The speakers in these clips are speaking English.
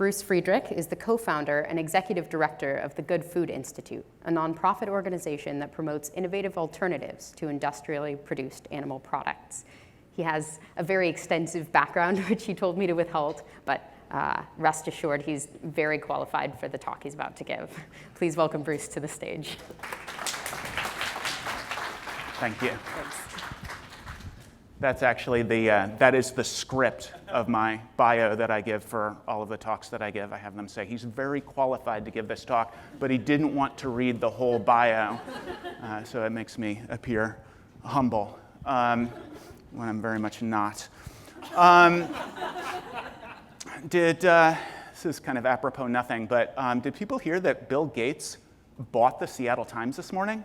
Bruce Friedrich is the co-founder and executive director of the Good Food Institute, a nonprofit organization that promotes innovative alternatives to industrially produced animal products. He has a very extensive background, which he told me to withhold, but rest assured he's very qualified for the talk he's about to give. Please welcome Bruce to the stage. Thank you. Thanks. That's actually that is the script of my bio that I give for all of the talks that I give. I have them say, he's very qualified to give this talk, but he didn't want to read the whole bio. So it makes me appear humble when I'm very much not. This is kind of apropos nothing, but did people hear that Bill Gates bought the Seattle Times this morning?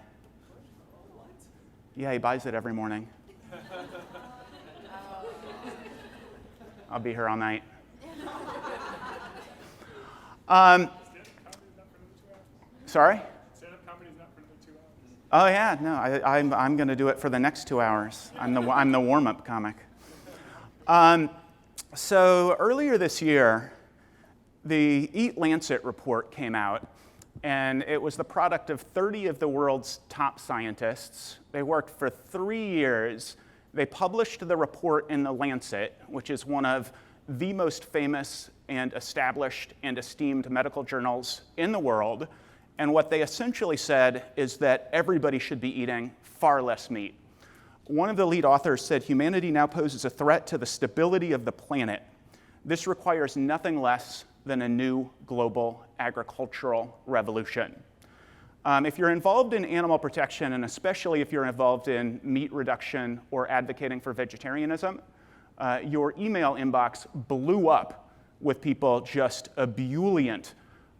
Yeah, he buys it every morning. I'll be here all night. Sorry? Stand-up comedy's not for another 2 hours. Oh yeah, no, I'm going to do it for the next 2 hours. I'm the warm-up comic. So earlier this year, the Eat Lancet report came out, and it was the product of 30 of the world's top scientists. They worked for 3 years. They published the report in the Lancet, which is one of the most famous and established and esteemed medical journals in the world. And what they essentially said is that everybody should be eating far less meat. One of the lead authors said, humanity now poses a threat to the stability of the planet. This requires nothing less than a new global agricultural revolution. If you're involved in animal protection, and especially if you're involved in meat reduction or advocating for vegetarianism, your email inbox blew up with people just ebullient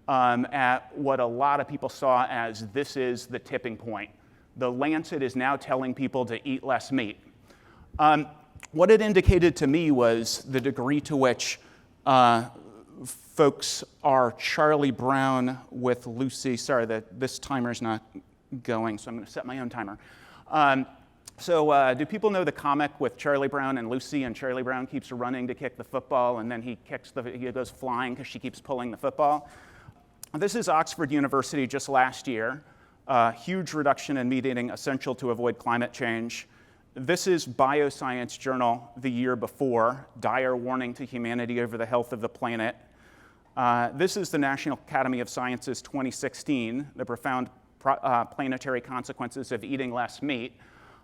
at what a lot of people saw as this is the tipping point. The Lancet is now telling people to eat less meat. What it indicated to me was the degree to which folks are Charlie Brown with Lucy. Sorry, this timer's not going, so I'm going to set my own timer. Do people know the comic with Charlie Brown and Lucy, and Charlie Brown keeps running to kick the football, and then he goes flying because she keeps pulling the football? This is Oxford University just last year. Huge reduction in meat eating essential to avoid climate change. This is Bioscience Journal the year before, dire warning to humanity over the health of the planet. This is the National Academy of Sciences 2016, the profound planetary consequences of eating less meat.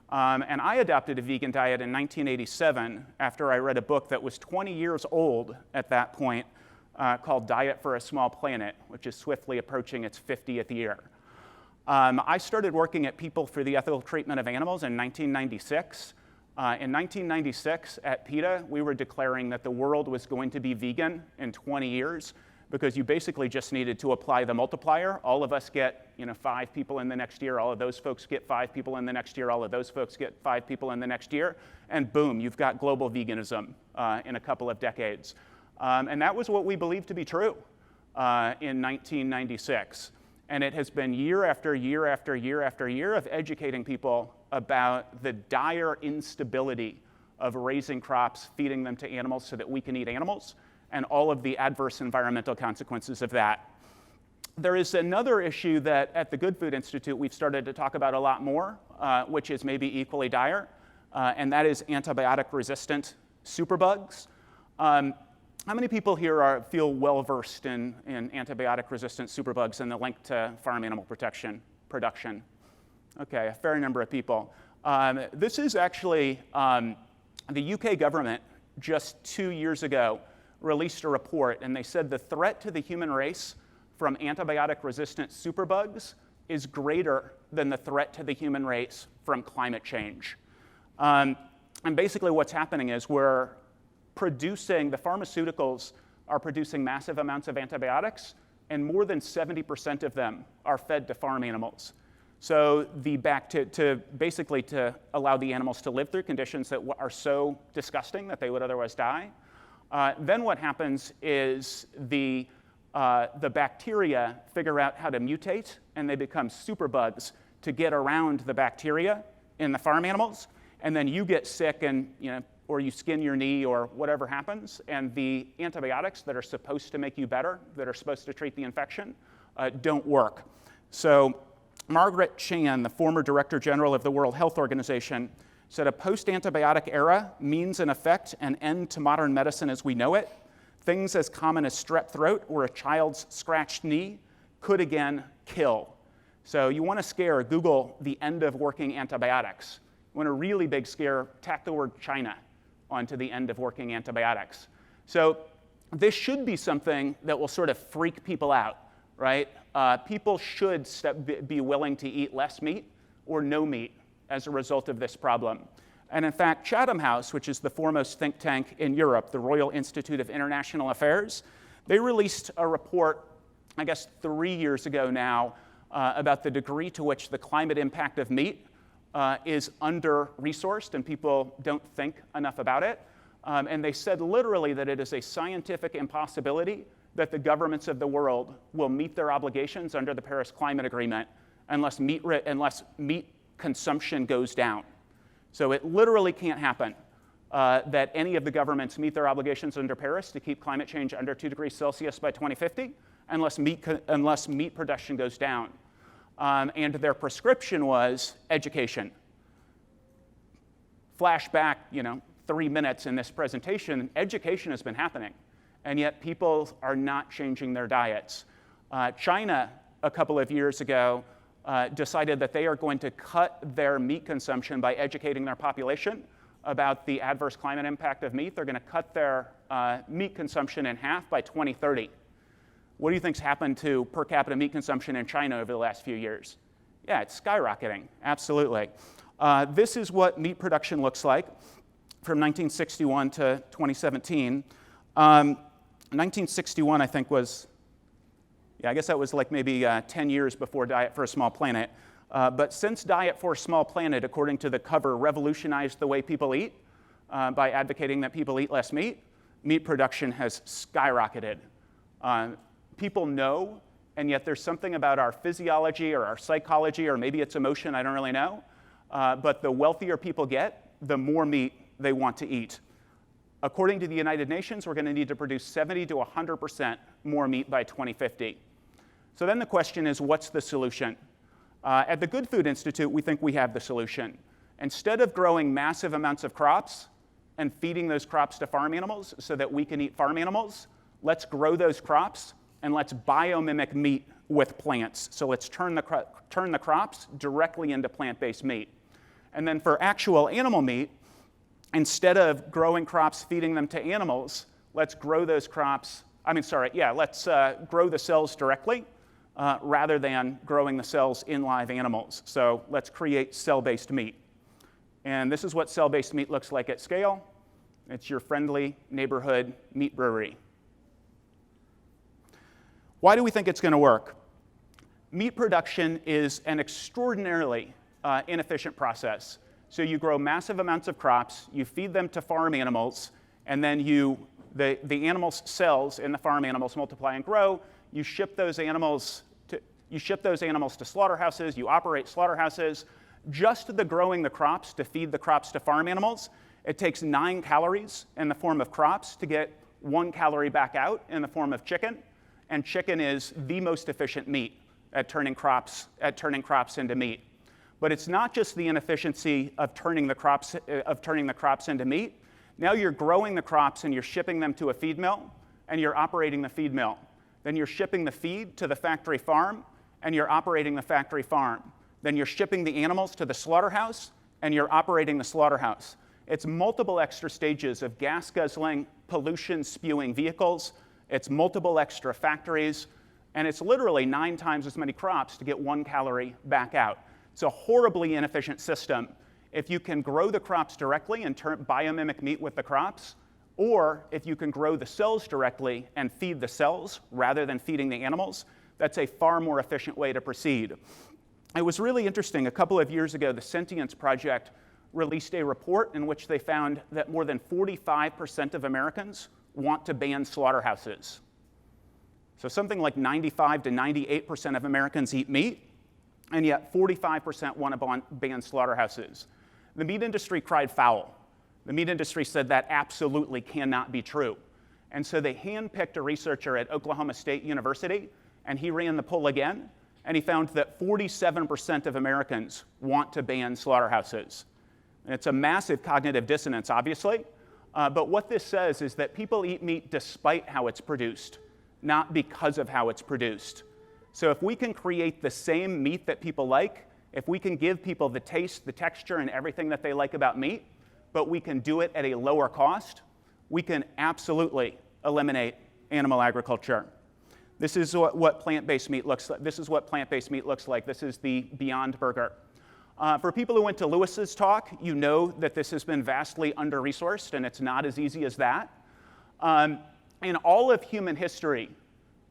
And I adopted a vegan diet in 1987 after I read a book that was 20 years old at that point called Diet for a Small Planet, which is swiftly approaching its 50th year. I started working at People for the Ethical Treatment of Animals in 1996. In 1996, at PETA, we were declaring that the world was going to be vegan in 20 years because you basically just needed to apply the multiplier. All of us get 5 people in the next year. All of those folks get 5 people in the next year. All of those folks get 5 people in the next year. And boom, you've got global veganism in a couple of decades. And that was what we believed to be true in 1996. And it has been year after year after year after year of educating people about the dire instability of raising crops, feeding them to animals so that we can eat animals, and all of the adverse environmental consequences of that. There is another issue that at the Good Food Institute we've started to talk about a lot more, which is maybe equally dire, and that is antibiotic-resistant superbugs. How many people here feel well-versed in antibiotic-resistant superbugs and the link to farm animal production? Okay, a fair number of people. This is actually the UK government just 2 years ago released a report, and they said the threat to the human race from antibiotic-resistant superbugs is greater than the threat to the human race from climate change. And basically what's happening is the pharmaceuticals are producing massive amounts of antibiotics, and more than 70% of them are fed to farm animals. So basically to allow the animals to live through conditions that are so disgusting that they would otherwise die. Then what happens is the bacteria figure out how to mutate, and they become superbugs to get around the bacteria in the farm animals, and then you get sick and or you skin your knee or whatever happens, and the antibiotics that are supposed to make you better, that are supposed to treat the infection, don't work. So Margaret Chan, the former Director General of the World Health Organization, said a post-antibiotic era means, in effect, an end to modern medicine as we know it. Things as common as strep throat or a child's scratched knee could again kill. So you want to scare, Google the end of working antibiotics. You want a really big scare, tack the word China onto the end of working antibiotics. So this should be something that will sort of freak people out, right? People should be willing to eat less meat or no meat as a result of this problem. And in fact, Chatham House, which is the foremost think tank in Europe, the Royal Institute of International Affairs, they released a report, I guess 3 years ago now, about the degree to which the climate impact of meat is under-resourced and people don't think enough about it. And they said literally that it is a scientific impossibility that the governments of the world will meet their obligations under the Paris Climate Agreement unless meat consumption goes down. So it literally can't happen that any of the governments meet their obligations under Paris to keep climate change under 2 degrees Celsius by 2050 unless meat production goes down. And their prescription was education. Flashback, 3 minutes in this presentation, education has been happening, and yet people are not changing their diets. China, a couple of years ago, decided that they are going to cut their meat consumption by educating their population about the adverse climate impact of meat. They're going to cut their meat consumption in half by 2030. What do you think's happened to per capita meat consumption in China over the last few years? Yeah, it's skyrocketing, absolutely. This is what meat production looks like from 1961 to 2017. 1961, I think, was, I guess that was like maybe 10 years before Diet for a Small Planet. But since Diet for a Small Planet, according to the cover, revolutionized the way people eat by advocating that people eat less meat, meat production has skyrocketed. People know, and yet there's something about our physiology or our psychology, or maybe it's emotion, I don't really know, but the wealthier people get, the more meat they want to eat. According to the United Nations, we're going to need to produce 70 to 100% more meat by 2050. So then the question is, what's the solution? At the Good Food Institute, we think we have the solution. Instead of growing massive amounts of crops and feeding those crops to farm animals so that we can eat farm animals, let's grow those crops and let's biomimic meat with plants. So let's turn the crops directly into plant-based meat. And then for actual animal meat, instead of growing crops, feeding them to animals, let's grow those crops, let's grow the cells directly rather than growing the cells in live animals. So let's create cell-based meat. And this is what cell-based meat looks like at scale. It's your friendly neighborhood meat brewery. Why do we think it's going to work? Meat production is an extraordinarily inefficient process. So you grow massive amounts of crops, you feed them to farm animals, and then the animals' cells in the farm animals multiply and grow. You ship those animals to slaughterhouses, you operate slaughterhouses. Just the growing the crops to feed the crops to farm animals, it takes 9 calories in the form of crops to get 1 calorie back out in the form of chicken. And chicken is the most efficient meat at turning crops into meat. But it's not just the inefficiency of turning the crops into meat. Now you're growing the crops and you're shipping them to a feed mill, and you're operating the feed mill. Then you're shipping the feed to the factory farm, and you're operating the factory farm. Then you're shipping the animals to the slaughterhouse, and you're operating the slaughterhouse. It's multiple extra stages of gas-guzzling, pollution-spewing vehicles. It's multiple extra factories, and it's literally 9 times as many crops to get 1 calorie back out. It's a horribly inefficient system. If you can grow the crops directly and biomimic meat with the crops, or if you can grow the cells directly and feed the cells rather than feeding the animals, that's a far more efficient way to proceed. It was really interesting. A couple of years ago, the Sentience Project released a report in which they found that more than 45% of Americans want to ban slaughterhouses. So something like 95 to 98% of Americans eat meat, and yet 45% want to ban slaughterhouses. The meat industry cried foul. The meat industry said that absolutely cannot be true. And so they handpicked a researcher at Oklahoma State University, and he ran the poll again, and he found that 47% of Americans want to ban slaughterhouses. And it's a massive cognitive dissonance, obviously, but what this says is that people eat meat despite how it's produced, not because of how it's produced. So if we can create the same meat that people like, if we can give people the taste, the texture, and everything that they like about meat, but we can do it at a lower cost, we can absolutely eliminate animal agriculture. This is what plant-based meat looks like. This is what plant-based meat looks like. This is the Beyond Burger. For people who went to Lewis's talk, you know that this has been vastly under-resourced, and it's not as easy as that. In all of human history,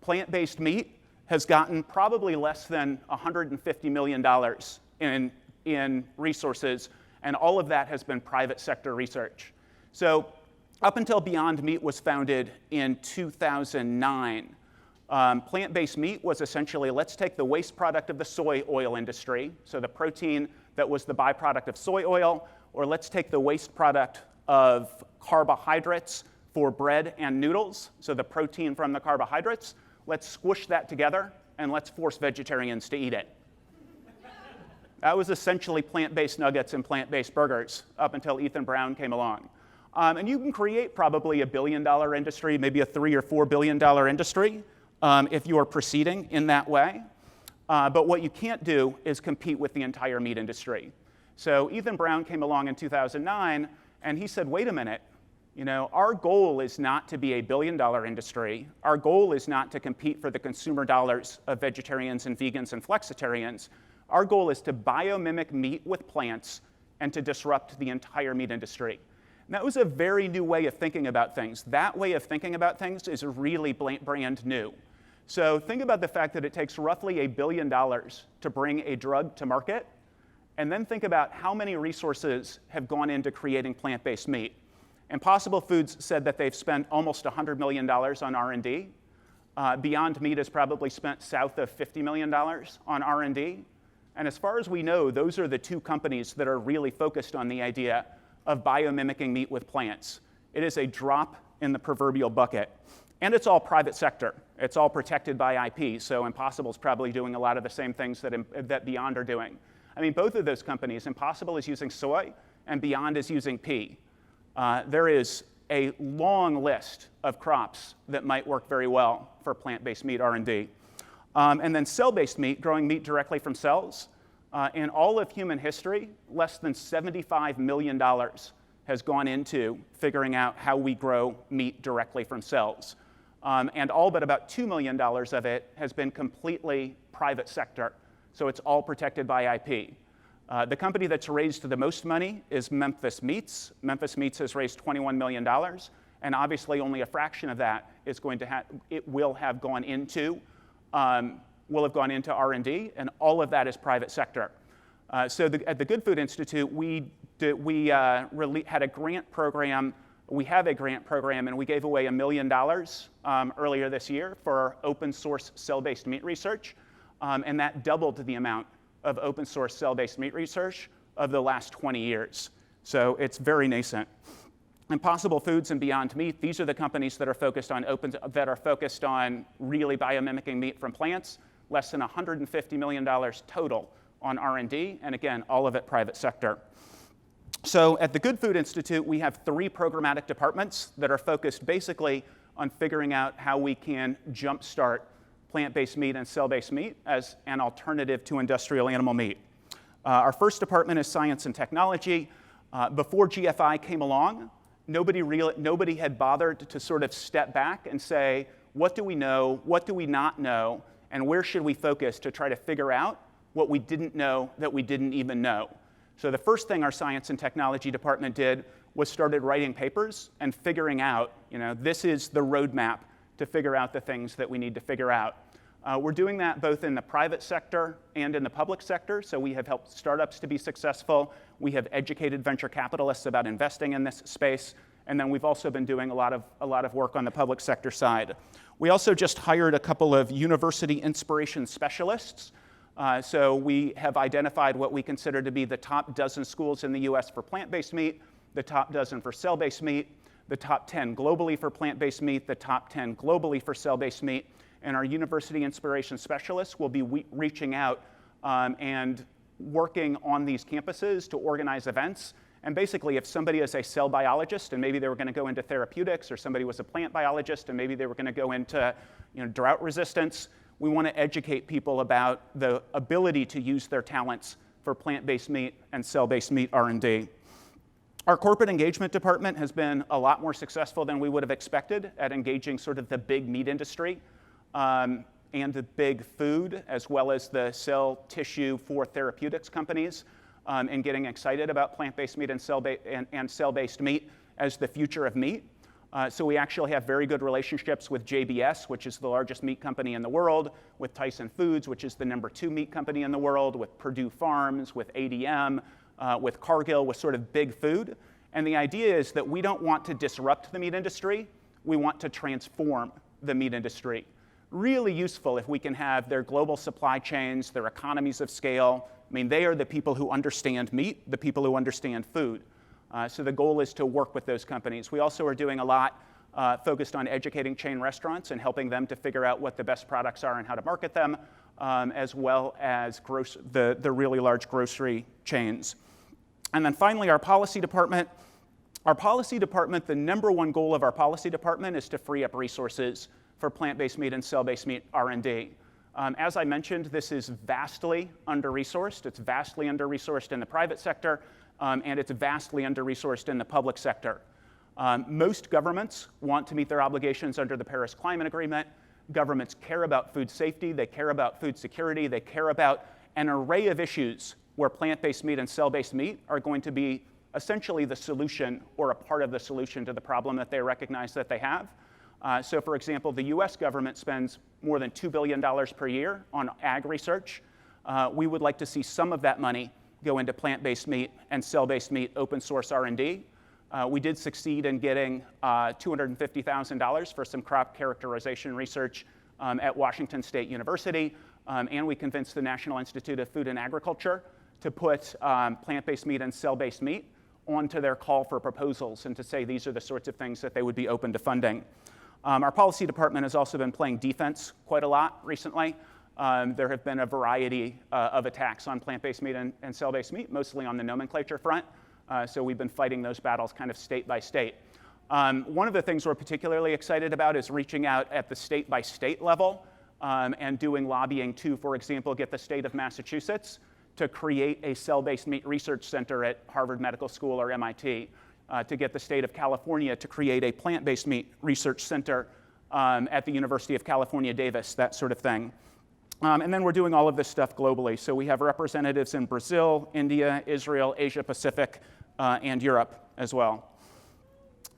plant-based meat has gotten probably less than $150 million in resources, and all of that has been private sector research. So up until Beyond Meat was founded in 2009, plant-based meat was essentially, let's take the waste product of the soy oil industry, so the protein that was the byproduct of soy oil, or let's take the waste product of carbohydrates for bread and noodles, so the protein from the carbohydrates, let's squish that together and let's force vegetarians to eat it. That was essentially plant-based nuggets and plant-based burgers up until Ethan Brown came along. And you can create probably $1 billion industry, maybe a $3 or $4 billion industry if you are proceeding in that way. But what you can't do is compete with the entire meat industry. So Ethan Brown came along in 2009, and he said, wait a minute, our goal is not to be a $1 billion industry. Our goal is not to compete for the consumer dollars of vegetarians and vegans and flexitarians. Our goal is to biomimic meat with plants and to disrupt the entire meat industry. And that was a very new way of thinking about things. That way of thinking about things is really brand new. So think about the fact that it takes roughly $1 billion to bring a drug to market, and then think about how many resources have gone into creating plant-based meat. Impossible Foods said that they've spent almost $100 million on R&D. Beyond Meat has probably spent south of $50 million on R&D. And as far as we know, those are the two companies that are really focused on the idea of biomimicking meat with plants. It is a drop in the proverbial bucket. And it's all private sector. It's all protected by IP, so Impossible's probably doing a lot of the same things that Beyond are doing. I mean, both of those companies, Impossible is using soy, and Beyond is using pea. There is a long list of crops that might work very well for plant-based meat R&D. And then cell-based meat, growing meat directly from cells. In all of human history, less than $75 million has gone into figuring out how we grow meat directly from cells. And all but about $2 million of it has been completely private sector. So it's all protected by IP. The company that's raised the most money is Memphis Meats. Memphis Meats has raised $21 million. And obviously only a fraction of that is will have gone into R&D, and all of that is private sector. So at the Good Food Institute, we had a grant program. We have a grant program, and we gave away $1 million earlier this year for open source cell-based meat research, and that doubled the amount of open source cell-based meat research of the last 20 years. So it's very nascent. Impossible Foods and Beyond Meat, these are the companies that are focused on really biomimicking meat from plants. Less than $150 million total on R&D, and again, all of it private sector. So at the Good Food Institute, we have 3 programmatic departments that are focused basically on figuring out how we can jumpstart plant-based meat and cell-based meat as an alternative to industrial animal meat. Our first department is science and technology. Before GFI came along, nobody had bothered to sort of step back and say, what do we know, what do we not know, and where should we focus to try to figure out what we didn't know that we didn't even know. So the first thing our science and technology department did was started writing papers and figuring out, this is the roadmap to figure out the things that we need to figure out. We're doing that both in the private sector and in the public sector, so we have helped startups to be successful. We have educated venture capitalists about investing in this space, and then we've also been doing a lot of work on the public sector side. We also just hired a couple of university inspiration specialists. So we have identified what we consider to be the top dozen schools in the US for plant-based meat, the top dozen for cell-based meat, the top 10 globally for plant-based meat, the top 10 globally for cell-based meat, and our university inspiration specialists will be reaching out and working on these campuses to organize events. And basically, if somebody is a cell biologist and maybe they were going to go into therapeutics, or somebody was a plant biologist and maybe they were going to go into drought resistance, we want to educate people about the ability to use their talents for plant-based meat and cell-based meat R&D. Our corporate engagement department has been a lot more successful than we would have expected at engaging sort of the big meat industry and the big food, as well as the cell tissue for therapeutics companies, and getting excited about plant-based meat and cell-based meat as the future of meat. So we actually have very good relationships with JBS, which is the largest meat company in the world, with Tyson Foods, which is the #2 meat company in the world, with Purdue Farms, with ADM, with Cargill, with sort of big food. And the idea is that we don't want to disrupt the meat industry. We want to transform the meat industry. Really useful if we can have their global supply chains, their economies of scale. I mean, they are the people who understand meat, the people who understand food. So the goal is to work with those companies. We also are doing a lot focused on educating chain restaurants and helping them to figure out what the best products are and how to market them, as well as the really large grocery chains. And then finally, our policy department. Our policy department, the #1 goal of our policy department is to free up resources for plant-based meat and cell-based meat R&D. As I mentioned, this is vastly under-resourced. It's vastly under-resourced in the private sector, and it's vastly under-resourced in the public sector. Most governments want to meet their obligations under the Paris Climate Agreement. Governments care about food safety, they care about food security, they care about an array of issues where plant-based meat and cell-based meat are going to be essentially the solution or a part of the solution to the problem that they recognize that they have. So for example, the US government spends more than $2 billion per year on ag research. We would like to see some of that money go into plant-based meat and cell-based meat open source R&D. We did succeed in getting $250,000 for some crop characterization research at Washington State University, and we convinced the National Institute of Food and Agriculture to put plant-based meat and cell-based meat onto their call for proposals and to say these are the sorts of things that they would be open to funding. Our policy department has also been playing defense quite a lot recently. There have been a variety of attacks on plant-based meat and cell-based meat, mostly on the nomenclature front. So we've been fighting those battles kind of state by state. One of the things we're particularly excited about is reaching out at the state by state level and doing lobbying to, for example, get the state of Massachusetts to create a cell-based meat research center at Harvard Medical School or MIT, to get the state of California to create a plant-based meat research center at the University of California, Davis, that sort of thing. And then we're doing all of this stuff globally. So we have representatives in Brazil, India, Israel, Asia Pacific, and Europe as well.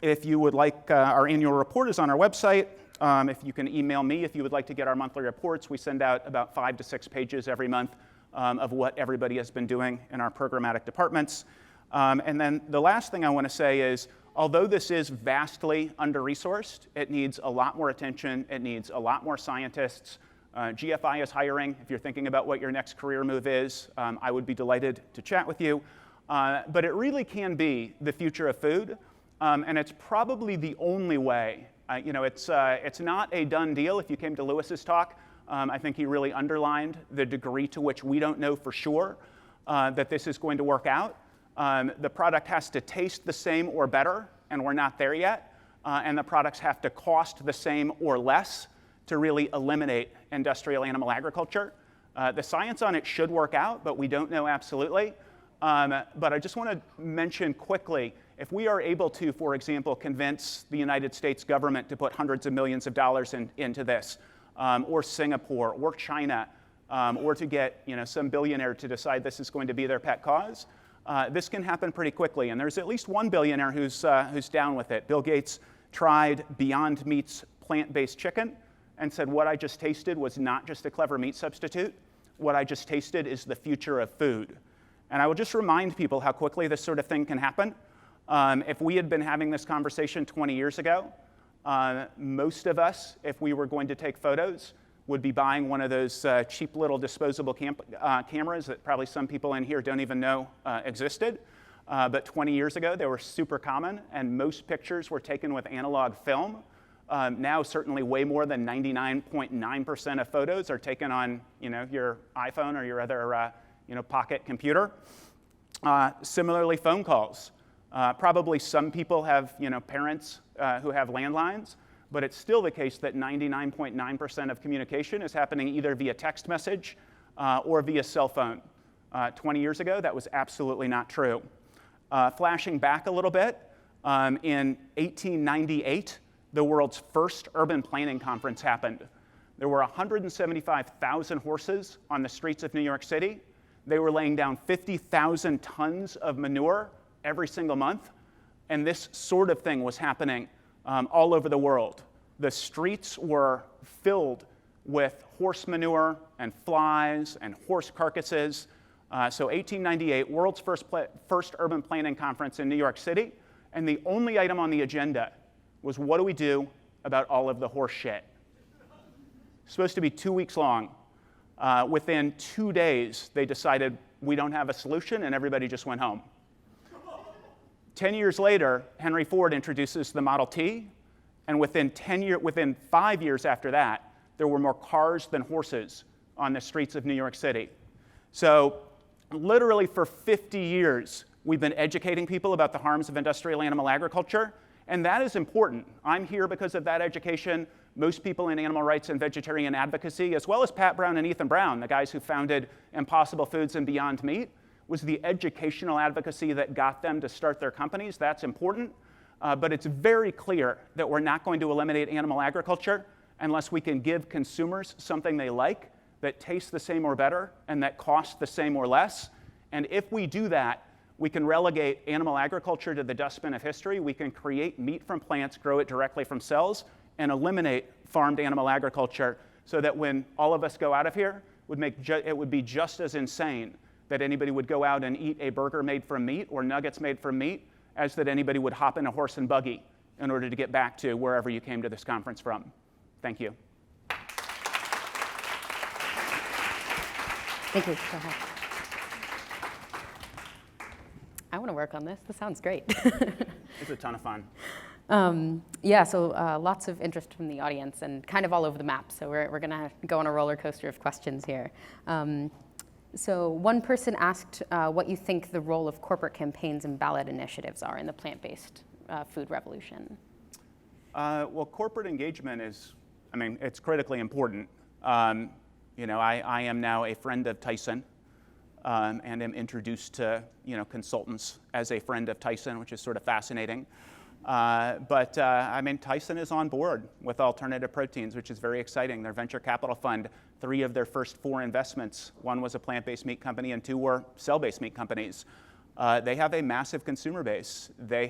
If you would like, our annual report is on our website. If you can email me if you would like to get our monthly reports, we send out about 5 to 6 pages every month of what everybody has been doing in our programmatic departments. And then the last thing I want to say is, although this is vastly under-resourced, it needs a lot more attention, it needs a lot more scientists. GFI is hiring. If you're thinking about what your next career move is, I would be delighted to chat with you. But it really can be the future of food, and it's probably the only way. It's not a done deal. If you came to Lewis's talk, I think he really underlined the degree to which we don't know for sure that this is going to work out. The product has to taste the same or better, and we're not there yet. And the products have to cost the same or less to really eliminate industrial animal agriculture. The science on it should work out, but we don't know absolutely. But I just want to mention quickly, if we are able to, for example, convince the United States government to put hundreds of millions of dollars into this, or Singapore, or China, or to get some billionaire to decide this is going to be their pet cause, this can happen pretty quickly. And there's at least one billionaire who's down with it. Bill Gates tried Beyond Meat's plant-based chicken and said, what I just tasted was not just a clever meat substitute. What I just tasted is the future of food. And I will just remind people how quickly this sort of thing can happen. If we had been having this conversation 20 years ago, most of us, if we were going to take photos, would be buying one of those cheap little disposable cameras that probably some people in here don't even know existed. But 20 years ago, they were super common, and most pictures were taken with analog film. Now, certainly way more than 99.9% of photos are taken on your iPhone or your other pocket computer. Similarly, phone calls. Probably some people have parents who have landlines, but it's still the case that 99.9% of communication is happening either via text message or via cell phone. 20 years ago, that was absolutely not true. Flashing back a little bit, in 1898, the world's first urban planning conference happened. There were 175,000 horses on the streets of New York City. They were laying down 50,000 tons of manure every single month, and this sort of thing was happening all over the world. The streets were filled with horse manure and flies and horse carcasses. So 1898, world's first urban planning conference in New York City, and the only item on the agenda was, what do we do about all of the horse shit? Supposed to be 2 weeks long. Within 2 days, they decided we don't have a solution, and everybody just went home. 10 years later, Henry Ford introduces the Model T, and within 5 years after that, there were more cars than horses on the streets of New York City. So literally for 50 years, we've been educating people about the harms of industrial animal agriculture, and that is important. I'm here because of that education. Most people in animal rights and vegetarian advocacy, as well as Pat Brown and Ethan Brown, the guys who founded Impossible Foods and Beyond Meat, was the educational advocacy that got them to start their companies. That's important. But it's very clear that we're not going to eliminate animal agriculture unless we can give consumers something they like, that tastes the same or better, and that costs the same or less. And if we do that, we can relegate animal agriculture to the dustbin of history. We can create meat from plants, grow it directly from cells, and eliminate farmed animal agriculture, so that when all of us go out of here, it would be just as insane that anybody would go out and eat a burger made from meat or nuggets made from meat as that anybody would hop in a horse and buggy in order to get back to wherever you came to this conference from. Thank you. Thank you. Go ahead. I want to work on this. This sounds great. It's a ton of fun. Yeah, so lots of interest from the audience and kind of all over the map. So we're going to go on a roller coaster of questions here. So one person asked what you think the role of corporate campaigns and ballot initiatives are in the plant-based food revolution. Well, corporate engagement is, it's critically important. I am now a friend of Tyson. And am introduced to consultants as a friend of Tyson, which is sort of fascinating. But Tyson is on board with alternative proteins, which is very exciting. Their venture capital fund, 3 of their first 4 investments, 1 was a plant-based meat company and 2 were cell-based meat companies. They have a massive consumer base. They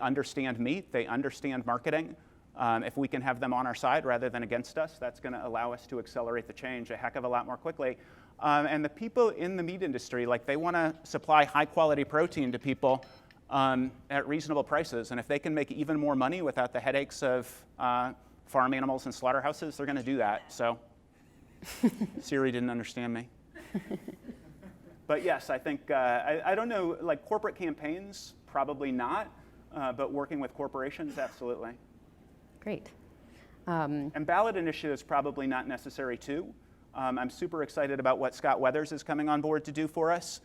understand meat, they understand marketing. If we can have them on our side rather than against us, that's going to allow us to accelerate the change a heck of a lot more quickly. And the people in the meat industry, they want to supply high-quality protein to people at reasonable prices. And if they can make even more money without the headaches of farm animals and slaughterhouses, they're going to do that. So Siri didn't understand me. But yes, I think, I don't know, corporate campaigns, probably not. But working with corporations, absolutely. Great. And ballot initiatives, probably not necessary too. I'm super excited about what Scott Weathers is coming on board to do for us,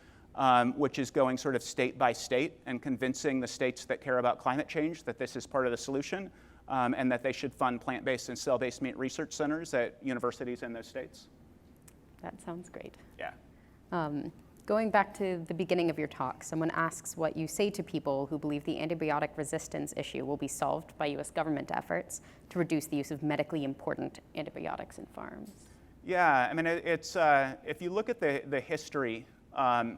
which is going sort of state by state and convincing the states that care about climate change that this is part of the solution, and that they should fund plant-based and cell-based meat research centers at universities in those states. That sounds great. Yeah. Going back to the beginning of your talk, someone asks what you say to people who believe the antibiotic resistance issue will be solved by US government efforts to reduce the use of medically important antibiotics in farms. Yeah, it's, if you look at the history, I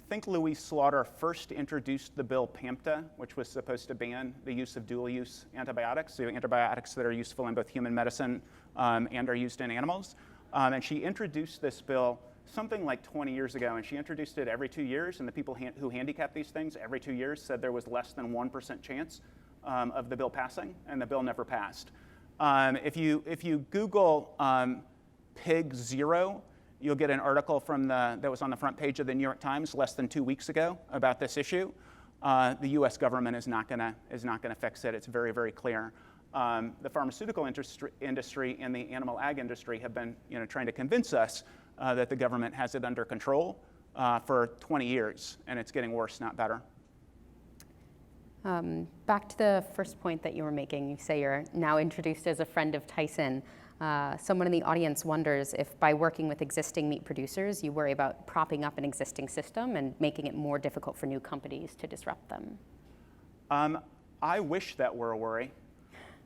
think Louis Slaughter first introduced the bill PAMTA, which was supposed to ban the use of dual-use antibiotics, so antibiotics that are useful in both human medicine and are used in animals. And she introduced this bill something like 20 years ago, and she introduced it every 2 years, and the people who handicap these things every 2 years said there was less than 1% chance of the bill passing, and the bill never passed. If you Google pig zero, you'll get an article that was on the front page of the New York Times less than 2 weeks ago about this issue. The U.S. government is not going to fix it. It's very, very clear. The pharmaceutical industry and the animal ag industry have been trying to convince us that the government has it under control for 20 years, and it's getting worse, not better. Back to the first point that you were making, you say you're now introduced as a friend of Tyson. Someone in the audience wonders if by working with existing meat producers, you worry about propping up an existing system and making it more difficult for new companies to disrupt them. I wish that were a worry.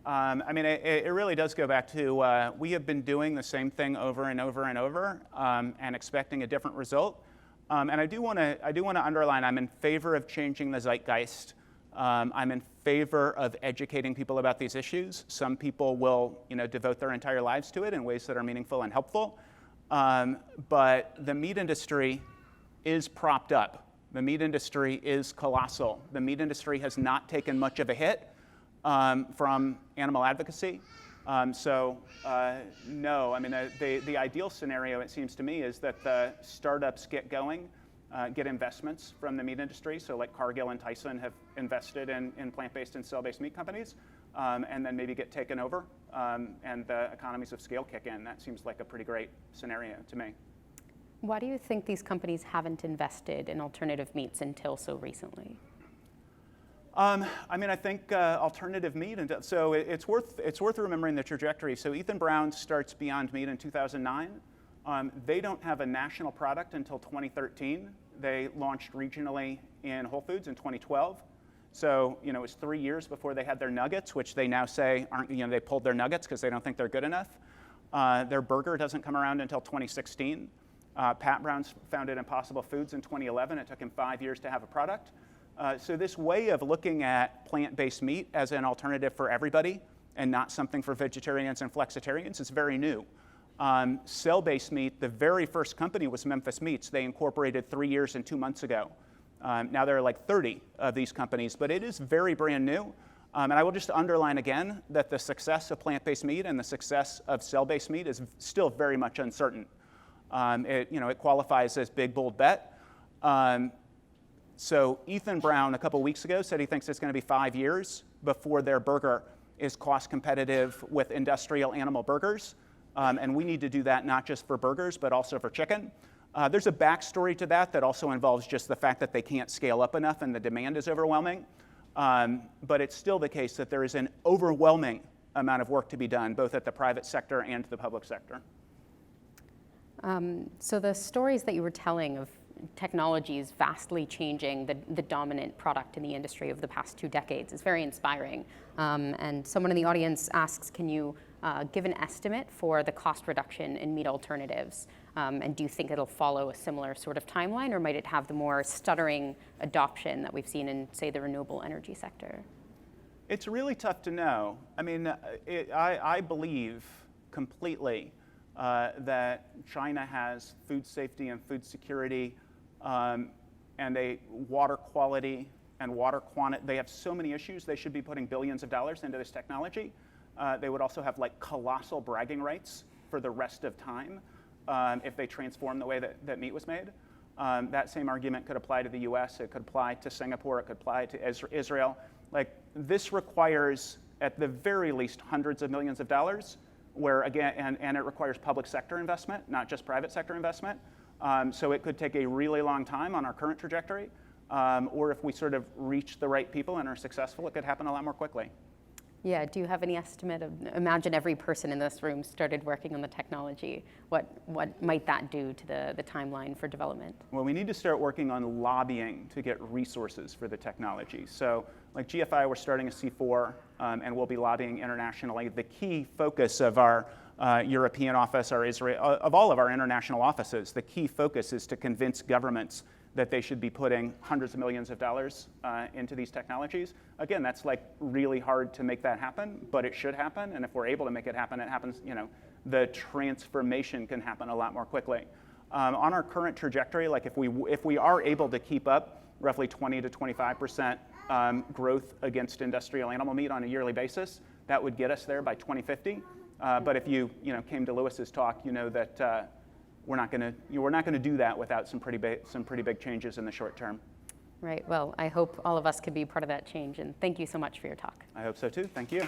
It really does go back to we have been doing the same thing over and over and over and expecting a different result. And I do want to underline I'm in favor of changing the zeitgeist. I'm in favor of educating people about these issues. Some people will devote their entire lives to it in ways that are meaningful and helpful. But the meat industry is propped up. The meat industry is colossal. The meat industry has not taken much of a hit from animal advocacy. No, the ideal scenario, it seems to me, is that the startups get going, get investments from the meat industry. So like Cargill and Tyson have invested in plant-based and cell-based meat companies, and then maybe get taken over, and the economies of scale kick in. That seems like a pretty great scenario to me. Why do you think these companies haven't invested in alternative meats until so recently? I think alternative meat, and so it's worth remembering the trajectory. So Ethan Brown starts Beyond Meat in 2009. They don't have a national product until 2013. They launched regionally in Whole Foods in 2012. So it was 3 years before they had their nuggets, which they now say aren't. They pulled their nuggets because they don't think they're good enough. Their burger doesn't come around until 2016. Pat Brown's founded Impossible Foods in 2011. It took him 5 years to have a product. So this way of looking at plant-based meat as an alternative for everybody and not something for vegetarians and flexitarians is very new. Cell-based meat, the very first company was Memphis Meats. They incorporated 3 years and 2 months ago. Now there are like 30 of these companies, but it is very brand new. And I will just underline again that the success of plant-based meat and the success of cell-based meat is still very much uncertain. It qualifies as big, bold bet. So Ethan Brown, a couple weeks ago, said he thinks it's going to be 5 years before their burger is cost competitive with industrial animal burgers. And we need to do that not just for burgers, but also for chicken. There's a backstory to that also involves just the fact that they can't scale up enough and the demand is overwhelming. But it's still the case that there is an overwhelming amount of work to be done, both at the private sector and the public sector. So the stories that you were telling of technologies vastly changing the dominant product in the industry over the past 2 decades is very inspiring. And someone in the audience asks, can you give an estimate for the cost reduction in meat alternatives? And do you think it'll follow a similar sort of timeline, or might it have the more stuttering adoption that we've seen in, say, the renewable energy sector? It's really tough to know. I believe completely that China has food safety and food security and a water quality and water quantity. They have so many issues. They should be putting billions of dollars into this technology. They would also have like colossal bragging rights for the rest of time if they transform the way that meat was made. That same argument could apply to the US. It could apply to Singapore. It could apply to Israel. Like, this requires, at the very least, hundreds of millions of dollars, where again, and it requires public sector investment, not just private sector investment. So it could take a really long time on our current trajectory, or if we sort of reach the right people and are successful, it could happen a lot more quickly. Yeah, do you have any estimate of, imagine every person in this room started working on the technology. What might that do to the timeline for development? Well, we need to start working on lobbying to get resources for the technology. So like GFI, we're starting a C4, and we'll be lobbying internationally. The key focus of our European office, our Israel, of all of our international offices, the key focus is to convince governments that they should be putting hundreds of millions of dollars into these technologies. Again, that's like really hard to make that happen, but it should happen. And if we're able to make it happen, it happens, the transformation can happen a lot more quickly. On our current trajectory, like if we are able to keep up roughly 20 to 25% growth against industrial animal meat on a yearly basis, that would get us there by 2050. But if you came to Lewis's talk, you know that we're not going to do that without some pretty big changes in the short term. Right. Well, I hope all of us could be part of that change. And thank you so much for your talk. I hope so too. Thank you.